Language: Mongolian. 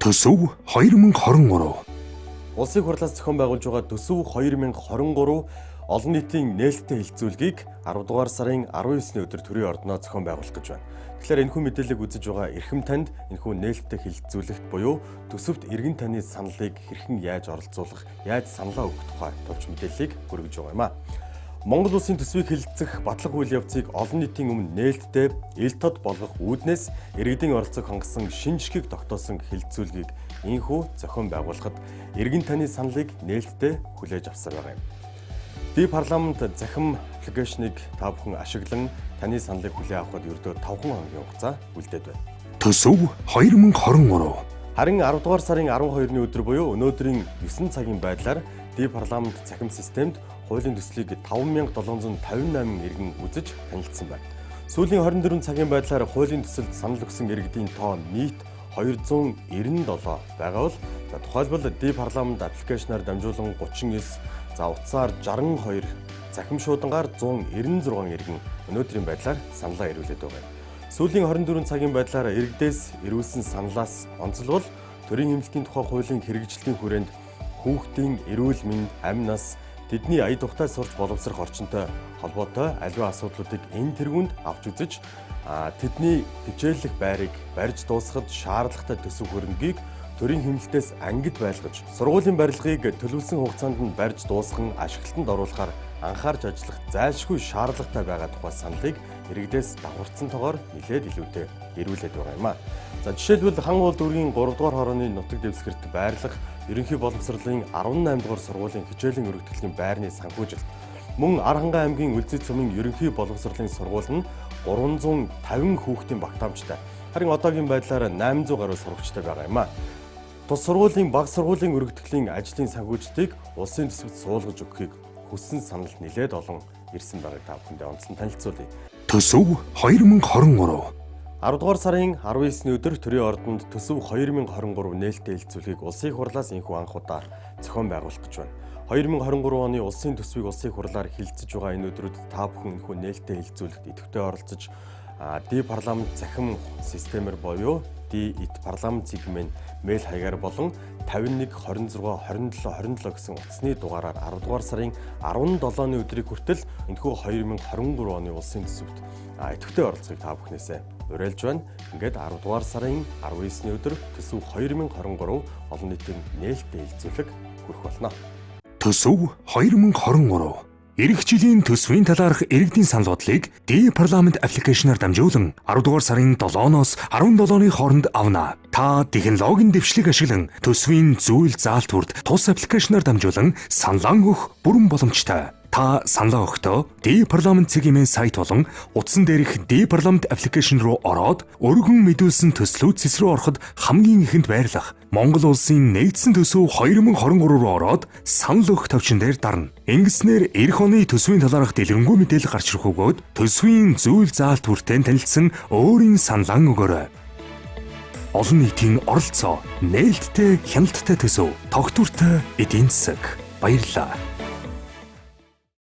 Төсөв 2023. Улсын хурлаас зохион байгуулж байгаа Төсөв 2023 олон нийтийн нээлттэй хэлэлцүүлгийг 10 дугаар сарын 19-ний өдөр төрийн ордноо зохион байгуулах гэж байна. Тэгэхээр энэхүү мэдээллийг үзэж байгаа эрхэм танд энэхүү нээлттэй хэлэлцүүлэгт буюу төсөвт иргэн таны саналыг хэрхэн яаж оролцуулах, яаж саналаа өгөх тухай товч мэдээллийг хүргэж байгаа юм а. Монгол улсын төсвийг хэлэлцэх батлах үйл явцыг олон нийтийн өмнө нээлттэй ил тод болгох үүднээс иргэдийн оролцоог хангасан шинжлэхийг тогтоосон хэлэлцүүлгийг инхүү зохион байгуулахад иргэн таны саналыг нээлттэй хүлээж авсан байгаа юм. Би парламент захим аппликейшнийг та бүхэн ашиглан таны саналыг хүлээн авахд ердөө 5 хоногийн хугацаа үлдээд байна. Төсөв 2023. Харин 10 дугаар сарын 12-ны өдөр буюу өнөөдрийн 9 цагийн байдлаар ди парламент захим системд хуулийн төслийг 5758 иргэн үзэж танилцсан байна. Сүүлийн 24 цагийн байдлаар хуулийн төсөлд санал өгсөн иргэдийн тоо нийт 297 байгаа бол тухайлбал ди парламент аппликейшнаар дамжуулан 39, утсаар 62, захим шуудангаар 196 иргэн өнөөдрийн байдлаар саналаа ирүүлээд байгаа юм. Сүүлийн 24 цагийн байдлаар иргэдээс ирүүлсэн саналаас онцлбол төрийн эмнэлгийн тухай хуулийн хэрэгжилтийн хүрээнд хүүхдийн эрүүл мэнд, амь нас, тэдний ая тухтай сурч боловсрох орчинтой холбоотой аливаа асуудлуудыг энэ тэргуунд авч үзэж тэдний хичээллэх байрыг барьж дуусгахад шаардлагатай төсөв хөрөнгийг төрийн хэмнэлтээс ангид байлгаж сургуулийн барилгыг төлөвлөсөн хугацаанд нь барьж дуусган ашиглалтанд оруулахаар анхаарч ажиллах зайлшгүй шаардлагатай байгаа тухай саналыг иргэдээс давхарцсантойгоор нэлээд илүүтэй ирүүлээд байгаа юм а. За жишээлбэл хан уул дүүргийн 3 дугаар хорооны нутаг дэвсгэрт байрлах ерөнхий боловсролын 18 дугаар сургуулийн хичээлийн өргөдөлтийн байрны санхүүжилт мөн Архангай аймгийн Үлзий цумын ерөнхий боловсролын сургууль нь 350 хүүхдийн багтаамжтай. Харин одоогийн байдлаар 800 гаруй сурагчтай байгаа юм а. Тус сургуулийн баг сургуулийн өргөдөлтийн ажлын санхүүжилтийг улсын төсөвт суулгаж өгөхийг хүссэн санал нэлээд олон ирсэн байгааг та бүхэндээ онцлон танилцуулъя. Төсөв 2023. 10 дугаар сарын 19-ний өдөр төрийн ордонд Төсөв 2023 нээлттэй хэлэлцүүлгийг улсын хурлаас инхүү анх удаа зохион байгуулах гэж байна. 2023 оны улсын төсвийг улсын хурлаар хэлэлцэж байгаа энэ өдрүүд та бүхэн энэхүү нээлттэй хэлэлцүүлэгт идэвхтэй оролцож ди парламент захим системээр буюу ди ит парламент сегмент мэйл хаягаар болон 51 26 27 27 гэсэн утасны дугаараар 10 дугаар сарын 17-ны өдрийг хүртэл энэхүү 2023 оны улсын төсөвт идэвхтэй оролцохыг та бүхнээсээ уриалж байна. Ингээд 10 дугаар сарын 19-ний өдөр Төсөв 2023 олон нийтийн нээлттэй хэлэлцүүлэг хүрэх болно. Төсөв 2023. Ирэх жилийн төсвийн талаарх иргэдийн санал бодлыг ди парламент аппликейшнаар дамжуулан 10 дугаар сарын 7-ноос 17-ны хооронд авна. Та технологийн дэвшлиг ашиглан төсвийн зүйл заалт хүрд тус аппликейшнаар дамжуулан саналаа өгөх бүрэн боломжтой. Та саналаа өгөхдөө ди парламент цэгийн сайт болон утсан дээрх ди парламент аппликейшн руу ороод өргөн мэдүүлсэн төслүүд цэс рүү ороход хамгийн ихэнд байрлах Монгол улсын нэгдсэн төсөв 2023 руу ороод санал өгөх товчон дээр дарна. Ингэснээр эх оны төсвийн талаарх дэлгэрэнгүй мэдээлэл гарч ирэх бөгөөд төсвийн зүйл заалт хүртэн танилцсан өөрийн саналаа өгөөрэй. Олон нийтийн оролцоо, нээлттэй, хяналттай төсөв, тогтвортой эдийн засаг. Баярлалаа.